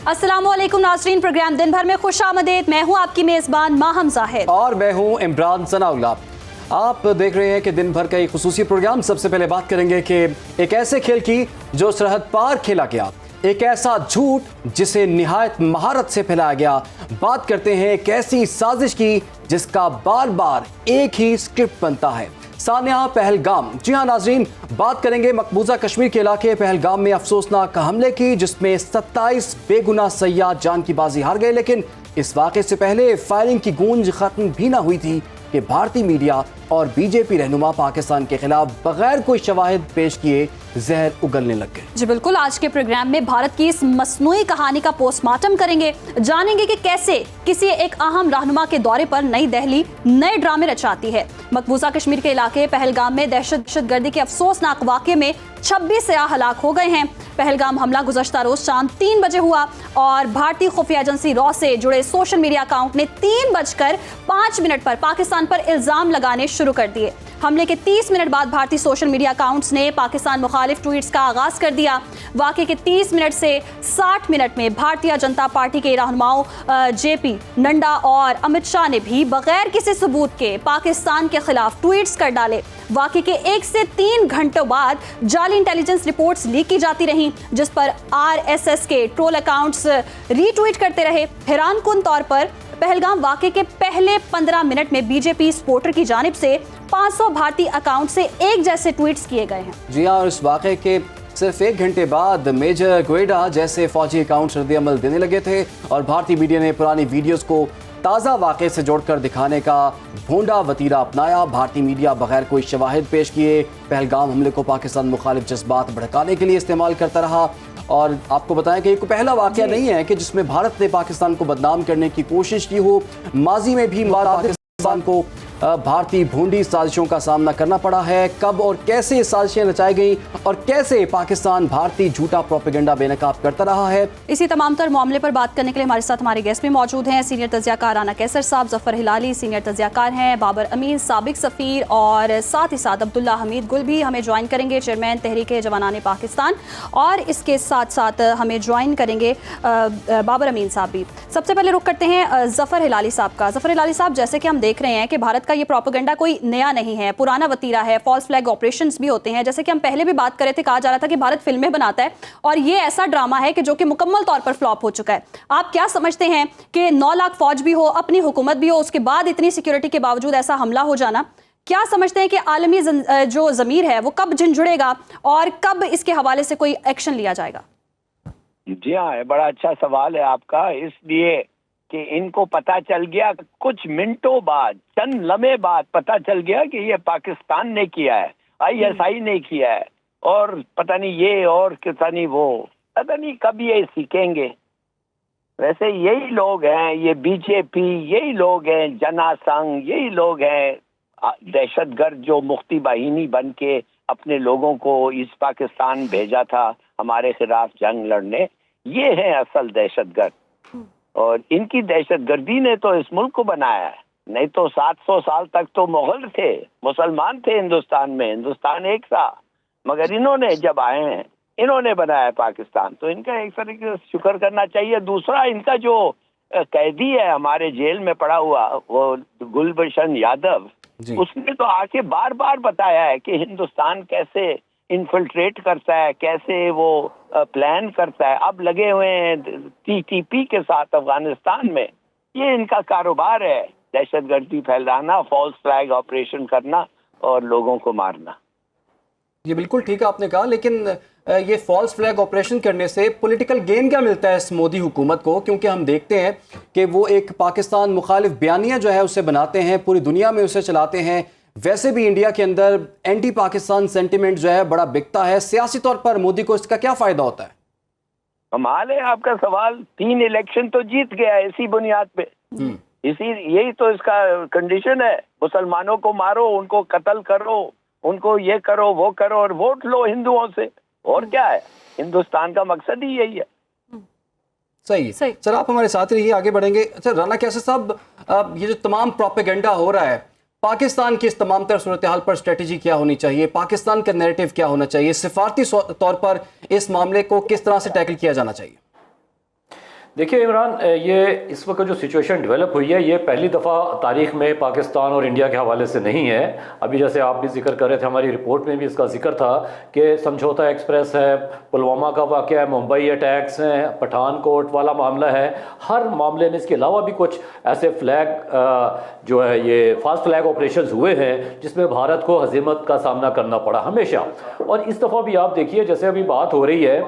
अस्सलामुअलैकुम नाज़रीन, प्रोग्राम दिन भर में खुशामदीद। मैं हूं आपकी मेज़बान माहम ज़ाहिर और मैं हूं इमरान सनाउल्लाह। आप देख रहे हैं कि दिन भर का एक खुसूसी प्रोग्राम। सबसे पहले बात करेंगे कि एक ऐसे खेल की जो सरहद पार खेला गया, एक ऐसा झूठ जिसे निहायत महारत से फैलाया गया। बात करते हैं एक ऐसी साजिश की जिसका बार बार एक ही स्क्रिप्ट बनता है। सानिया पहलगाम। जी हाँ नाजरीन, बात करेंगे मकबूजा कश्मीर के इलाके पहलगाम में अफसोसनाक हमले की, जिसमें 27 बेगुनाह सय्याह जान की बाजी हार गए। लेकिन इस वाक़े से पहले फायरिंग की गूंज खत्म भी ना हुई थी कि भारतीय मीडिया और बीजेपी रहनुमा पाकिस्तान के खिलाफ बगैर कोई शवाहिद पेश किए जहर उगलने लग गए। जी बिल्कुल, आज के प्रोग्राम में भारत की इस मसनूई कहानी का पोस्टमार्टम करेंगे, जानेंगे कि कैसे किसी एक अहम रहनुमा के दौरे पर नई दिल्ली नए ड्रामे रचाती है। मकबूजा कश्मीर के इलाके पहलगाम में दहशतगर्दी के अफसोसनाक वाक़े में 26 सयाह हलाक हो गए हैं। पहलगाम हमला गुज़श्ता रोज शाम 3 बजे हुआ और भारतीय खुफिया एजेंसी रॉ से जुड़े सोशल मीडिया अकाउंट ने 3:05 पर पाकिस्तान पर इल्जाम लगाने शुरू कर दिए। हमले के 30 मिनट बाद भारतीय सोशल मीडिया अकाउंट्स ने पाकिस्तान मुखालिफ ट्वीट्स का आगाज कर दिया। वाक़े के 30 मिनट से 60 मिनट में भारतीय जनता पार्टी के रहनुमाओं जेपी नड्डा और अमित शाह ने भी बगैर किसी सबूत के पाकिस्तान के खिलाफ ट्वीट्स कर डाले। वाक़े के 1 से 3 घंटों बाद जाली इंटेलिजेंस रिपोर्ट्स लीक की जाती रहीं, जिस पर आरएसएस के ट्रोल अकाउंट्स रीट्वीट करते रहे। हैरानकुन तौर पर पहलगाम वाक़े के पहले 15 मिनट में बीजेपी सपोर्टर की जानिब से 500 भारतीय अकाउंट से एक जैसे ट्वीट्स किए गए हैं। जी हाँ, और इस वाक़े के सिर्फ 1 घंटे बाद मेजर गोयडा जैसे फौजी अकाउंट रद्द-ए-अमल देने लगे थे और भारतीय मीडिया ने पुरानी वीडियोस को ताज़ा वाक़े से जोड़कर दिखाने का भोंडा वतीरा अपनाया। भारतीय मीडिया बगैर कोई शवाहिद पेश किए पहलगाम हमले को पाकिस्तान मुखालिफ जज्बात भड़काने के लिए इस्तेमाल करता रहा। और आपको बताएं कि ये कोई पहला वाक़या नहीं है कि जिसमें भारत ने पाकिस्तान को बदनाम करने की कोशिश की हो। माजी में भी पाकिस्तान को भारतीय भूंडी साजिशों का सामना करना पड़ा है। कब और कैसे साजिशें रचाई गई और कैसे पाकिस्तान भारतीय झूठा प्रोपेगेंडा बेनकाब करता रहा है, इसी तमाम तर मामले पर बात करने के लिए हमारे साथ हमारे गेस्ट भी मौजूद हैं। सीनियर तजियाकार राना कैसर साहब, जफर हिलाली सीनियर तजियाकार हैं, बाबर अमीन साबिक सफ़ीर और साथ ही साथ अब्दुल्ला हमीद गुल भी हमें ज्वाइन करेंगे, चेयरमैन तहरीक जवानाने पाकिस्तान। और इसके साथ साथ हमें ज्वाइन करेंगे बाबर अमीन साहब भी। सबसे पहले रुख करते हैं जफर हिलाली साहब का। जफर हिलाली साहब, जैसे कि हम देख रहे हैं कि भारत का ये प्रोपेगेंडा कोई नया नहीं है, पुराना वतीरा है। फॉल्स फ्लैग ऑपरेशंस भी होते हैं, जैसे कि हम पहले भी बात कर रहे थे, कहा जा रहा था कि भारत फिल्में बनाता है और ये ऐसा ड्रामा है कि जो कि मुकम्मल तौर पर फ्लॉप हो चुका है। आप क्या समझते हैं कि 9 लाख फौज भी हो, अपनी हुकूमत भी हो, उसके बाद इतनी सिक्योरिटी के बावजूद ऐसा हमला हो जाना, क्या समझते हैं कि आलमी जो ज़मीर है वो कब झंझुड़ेगा और कब इसके हवाले से कोई एक्शन लिया जाएगा? जी हाँ, बड़ा अच्छा सवाल है आपका, इसलिए कि इनको पता चल गया कुछ मिनटों बाद, चंद लम्हे बाद पता चल गया कि ये पाकिस्तान ने किया है, आईएसआई ने किया है और पता नहीं ये और पता नहीं वो, पता नहीं कब ये सीखेंगे। वैसे यही लोग हैं, ये बीजेपी, यही लोग हैं जना संघ, यही लोग हैं दहशतगर्द जो मुफ्ती बाहिनी बन के अपने लोगों को इस पाकिस्तान भेजा था हमारे खिलाफ जंग लड़ने। ये हैं असल दहशतगर्द और इनकी दहशतगर्दी ने तो इस मुल्क को बनाया है। नहीं तो 700 साल तक तो मुगल थे, मुसलमान थे हिंदुस्तान में, हिंदुस्तान एक था। मगर इन्होंने जब आए हैं, इन्होंने बनाया पाकिस्तान, तो इनका एक तरीके से शुक्र करना चाहिए। दूसरा, इनका जो कैदी है हमारे जेल में पड़ा हुआ, वो गुलभूषण यादव, उसने तो आके बार बार बताया है कि हिंदुस्तान कैसे इन्फिल्ट्रेट करता है, कैसे वो प्लान करता है। अब लगे हुए हैं टीटीपी के साथ अफगानिस्तान में। ये इनका कारोबार है, दहशतगर्दी फैलाना, फॉल्स फ्लैग ऑपरेशन करना और लोगों को मारना। ये बिल्कुल ठीक है आपने कहा, लेकिन ये फॉल्स फ्लैग ऑपरेशन करने से पॉलिटिकल गेन क्या मिलता है इस मोदी हुकूमत को? क्योंकि हम देखते हैं कि वो एक पाकिस्तान मुखालिफ बयानिया जो है उसे बनाते हैं, पूरी दुनिया में उसे चलाते हैं। वैसे भी इंडिया के अंदर एंटी पाकिस्तान सेंटिमेंट जो है बड़ा बिकता है। सियासी तौर पर मोदी को इसका क्या फायदा होता है? कमाल है आपका सवाल। 3 इलेक्शन तो जीत गया इसी बुनियाद पे। यही तो इसका कंडीशन है। मुसलमानों को मारो, उनको कत्ल करो, उनको ये करो वो करो और वोट लो हिंदुओं से, और क्या है? हिंदुस्तान का मकसद ही यही है। सही। चलो आप हमारे साथ रहिए, आगे बढ़ेंगे। अच्छा राना कैसर साहब, ये जो तमाम प्रोपेगेंडा हो रहा है, पाकिस्तान की इस तमाम तरह सूरत हाल पर स्ट्रेटेजी क्या होनी चाहिए? पाकिस्तान का नैरेटिव क्या होना चाहिए? सिफारती तौर पर इस मामले को किस तरह से टैकल किया जाना चाहिए? देखिए इमरान, ये इस वक्त जो सिचुएशन डेवलप हुई है ये पहली दफ़ा तारीख में पाकिस्तान और इंडिया के हवाले से नहीं है। अभी जैसे आप भी जिक्र कर रहे थे, हमारी रिपोर्ट में भी इसका जिक्र था कि समझौता एक्सप्रेस है, पुलवामा का वाक़या है, मुंबई अटैक्स हैं, पठानकोट वाला मामला है। हर मामले में इसके अलावा भी कुछ ऐसे फ्लैग जो है ये फास्ट फ्लैग ऑपरेशन हुए हैं जिसमें भारत को हजीमत का सामना करना पड़ा हमेशा। और इस दफ़ा भी आप देखिए, जैसे अभी बात हो रही है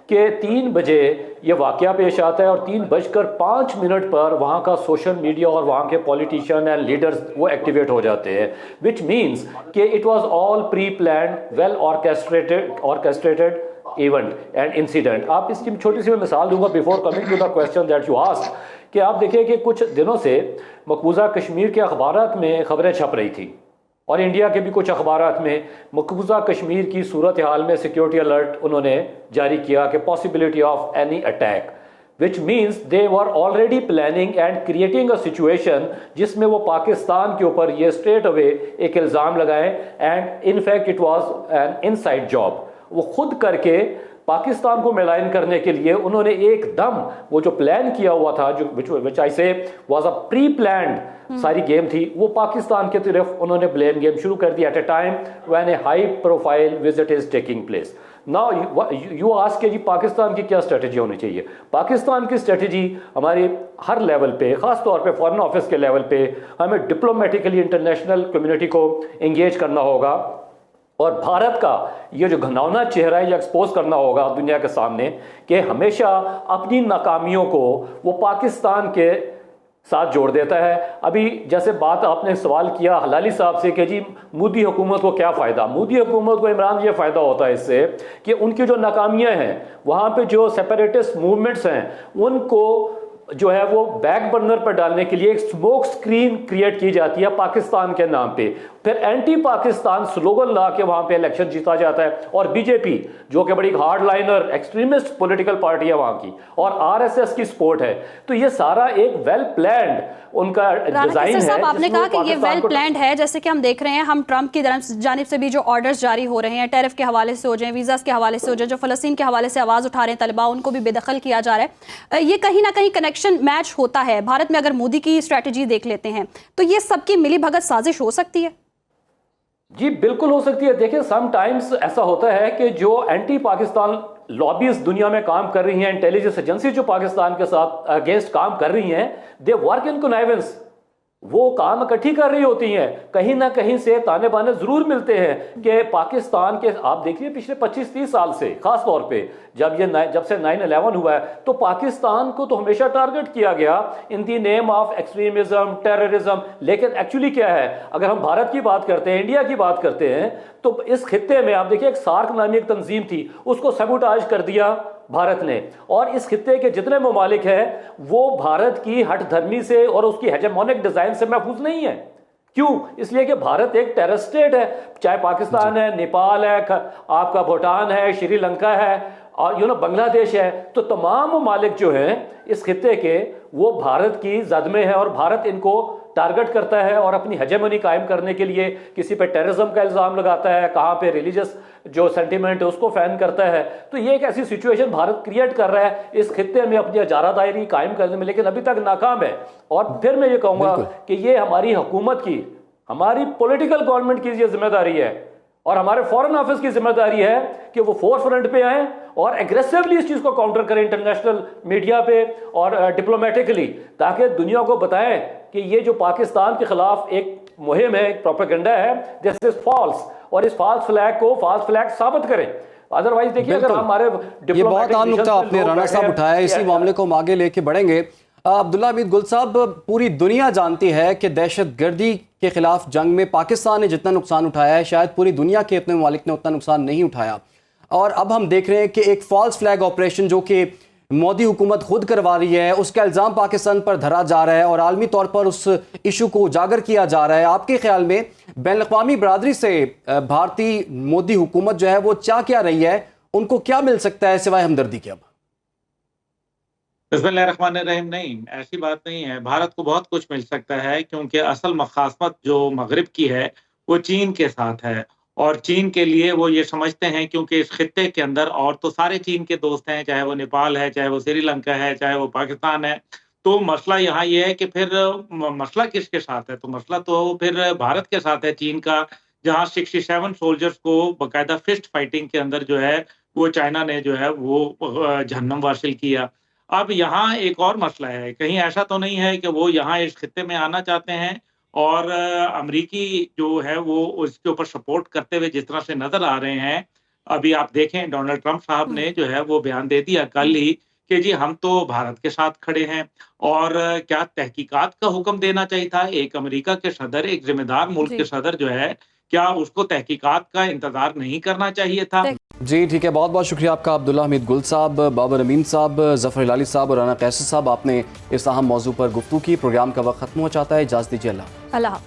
कि 3 बजे ये वाक़या पेश आता है और 3:05 पर वहाँ का सोशल मीडिया और वहाँ के पॉलिटिशियन एंड लीडर्स वो एक्टिवेट हो जाते हैं, विच मीन्स कि it was all pre planned, well orchestrated event and incident. आप इसकी छोटी सी मैं मिसाल दूंगा before coming to the question that you asked, कि आप देखिए कि कुछ दिनों से मकबूजा कश्मीर के अखबारात में खबरें छप रही थी और इंडिया के भी कुछ अखबारात में मकबूजा कश्मीर की सूरत हाल में सिक्योरिटी अलर्ट उन्होंने जारी किया कि possibility of any attack, which means they were already planning and creating a situation जिसमें वो पाकिस्तान के ऊपर ये straight away एक इल्ज़ाम लगाएं, and in fact it was an inside job। वो खुद करके पाकिस्तान को मिलाइन करने के लिए उन्होंने एकदम वो जो प्लान किया हुआ था, जो which I say was a pre-planned सारी गेम थी, वो पाकिस्तान की तरफ उन्होंने ब्लेम गेम शुरू कर दी at a time when a high profile visit is taking place. Now you ask के जी पाकिस्तान की क्या स्ट्रेटजी होनी चाहिए। पाकिस्तान की स्ट्रेटजी हमारी हर लेवल पे, ख़ास तौर पे फॉरेन ऑफिस के लेवल पे, हमें डिप्लोमेटिकली इंटरनेशनल कम्युनिटी को एंगेज करना होगा और भारत का ये जो घिनौना चेहरा है ये एक्सपोज करना होगा दुनिया के सामने कि हमेशा अपनी नाकामियों को वो पाकिस्तान के साथ जोड़ देता है। अभी जैसे बात आपने सवाल किया हलाली साहब से कि जी मोदी हुकूमत को क्या फ़ायदा। मोदी हुकूमत को इमरान ये फ़ायदा होता है इससे कि उनकी जो नाकामियां हैं, वहाँ पे जो सेपरेटिस्ट मूवमेंट्स हैं, उनको जो है वो बैक बर्नर पर डालने के लिए एक स्मोक स्क्रीन क्रिएट की जाती है पाकिस्तान के नाम पे। फिर एंटी पाकिस्तान स्लोगन ला के वहां पे इलेक्शन जीता जाता है और बीजेपी जो कि बड़ी hard liner extremist political party है वहां की और आरएसएस की सपोर्ट है, तो ये सारा एक वेल प्लान्ड उनका डिजाइन है। आपने कहा कि ये वेल प्लान्ड है, जैसे कि हम देख रहे हैं, हम ट्रंप की जानिब से भी जो ऑर्डर्स जारी हो रहे हैं, टैरिफ के हवाले से हो जाए, वीजास के हवाले से हो जाए, जो फलस्तीन के हवाले से आवाज उठा रहे हैं तालिबान, उनको भी बेदखल किया जा रहा है। ये कहीं ना कहीं कनेक्शन मैच होता है। भारत में अगर मोदी की स्ट्रेटेजी देख लेते हैं तो ये सबकी मिली भगत साजिश हो सकती है। जी बिल्कुल हो सकती है। देखिए समटाइम्स ऐसा होता है कि जो एंटी पाकिस्तान लॉबीज दुनिया में काम कर रही हैं, इंटेलिजेंस एजेंसी जो पाकिस्तान के साथ अगेंस्ट काम कर रही हैं, दे वर्क इन कनाइवेंस, वो काम इकट्ठी कर रही होती हैं। कहीं ना कहीं से ताने बाने जरूर मिलते हैं कि पाकिस्तान के, आप देखिए पिछले 25-30 साल से, खास तौर पे जब से 9/11 हुआ है, तो पाकिस्तान को तो हमेशा टारगेट किया गया in the name of extremism, terrorism. लेकिन एक्चुअली क्या है, अगर हम भारत की बात करते हैं, इंडिया की बात करते हैं, तो इस खित्ते में आप देखिए एक सार्क नामी एक तंजीम थी, उसको सबूटाज कर दिया भारत ने। और इस खित्ते के जितने ममालिक हैं वो भारत की हठधर्मी से और उसकी हेजेमोनिक डिजाइन से महफूज नहीं है। क्यों? इसलिए कि भारत एक टेरर स्टेट है, चाहे पाकिस्तान है, नेपाल है, आपका भूटान है, श्रीलंका है और बांग्लादेश है। तो तमाम ममालिक जो हैं इस खित्ते के, वो भारत की जद में है और भारत इनको टारगेट करता है और अपनी हेजेमनी कायम करने के लिए किसी पे टेररिज्म का इल्ज़ाम लगाता है, कहाँ पे रिलीजियस जो सेंटिमेंट है उसको फैन करता है। तो ये एक ऐसी सिचुएशन भारत क्रिएट कर रहा है इस खित्ते में अपनी इजारादारी कायम करने में, लेकिन अभी तक नाकाम है। और फिर मैं ये कहूँगा कि ये हमारी हुकूमत की, हमारी पॉलिटिकल गवर्नमेंट की ये जिम्मेदारी है और हमारे फॉरेन ऑफिस की जिम्मेदारी है कि वो फोर फ्रंट पे आए और एग्रेसिवली इस चीज को काउंटर करें इंटरनेशनल मीडिया पे और डिप्लोमेटिकली, ताकि दुनिया को बताएं कि ये जो पाकिस्तान के खिलाफ एक मुहिम है, एक प्रोपेगेंडा है, दिस इज फॉल्स, और इस फॉल्स फ्लैग को फॉल्स फ्लैग साबित करें। अदरवाइज देखिए अगर हमारे ये बहुत आम नुकता आपने राणा साहब उठाया, इसी मामले को हम आगे लेके बढ़ेंगे। अब्दुल्ला हमीद गुल साहब, पूरी दुनिया जानती है कि दहशतगर्दी के खिलाफ जंग में पाकिस्तान ने जितना नुकसान उठाया है शायद पूरी दुनिया के अपने ममालिक ने उतना नुकसान नहीं उठाया। और अब हम देख रहे हैं कि एक फॉल्स फ्लैग ऑपरेशन जो कि मोदी हुकूमत खुद करवा रही है, उसका इल्ज़ाम पाकिस्तान पर धरा जा रहा है और आलमी तौर पर उस इशू को उजागर किया जा रहा है। आपके ख्याल में बैनुल-अक़वामी बरादरी से भारतीय मोदी हुकूमत जो है वो चाह क्या रही है, उनको क्या मिल सकता है सिवाय हमदर्दी के? अब बिस्मिल्लाहिर्रहमानिर्रहीम, नहीं, ऐसी बात नहीं है। भारत को बहुत कुछ मिल सकता है क्योंकि असल मखासमत जो मगरिब की है वो चीन के साथ है और चीन के लिए वो ये समझते हैं, क्योंकि इस खित्ते के अंदर और तो सारे चीन के दोस्त हैं, चाहे वो नेपाल है, चाहे वो श्रीलंका है, चाहे वो पाकिस्तान है। तो मसला यहाँ ये है कि फिर मसला किसके साथ है? तो मसला तो फिर भारत के साथ है चीन का, जहाँ 67 सोल्जर्स को बाकायदा फिस्ट फाइटिंग के अंदर जो है वो चाइना ने जो है वो जहन्नम हासिल किया। अब यहाँ एक और मसला है, कहीं ऐसा तो नहीं है कि वो यहाँ इस खित्ते में आना चाहते हैं और अमरीकी जो है वो उसके ऊपर सपोर्ट करते हुए जिस तरह से नजर आ रहे हैं। अभी आप देखें डोनाल्ड ट्रंप साहब ने जो है वो बयान दे दिया कल ही कि जी हम तो भारत के साथ खड़े हैं। और क्या तहकीकात का हुक्म देना चाहिए था? एक अमेरिका के सदर, एक जिम्मेदार मुल्क जी। के सदर जो है, क्या उसको तहकीकात का इंतजार नहीं करना चाहिए था? जी ठीक है, बहुत बहुत शुक्रिया आपका अब्दुल्ला हमीद गुल साहब, बाबर अमीन साहब, जफर हिलाली साहब और राना कैसर साहब, आपने इस अहम मौजू पर गुफ्तगू की। प्रोग्राम का वक्त खत्म हो जाता है, इजाज़त दीजिए। अल्लाह। अल्लाह।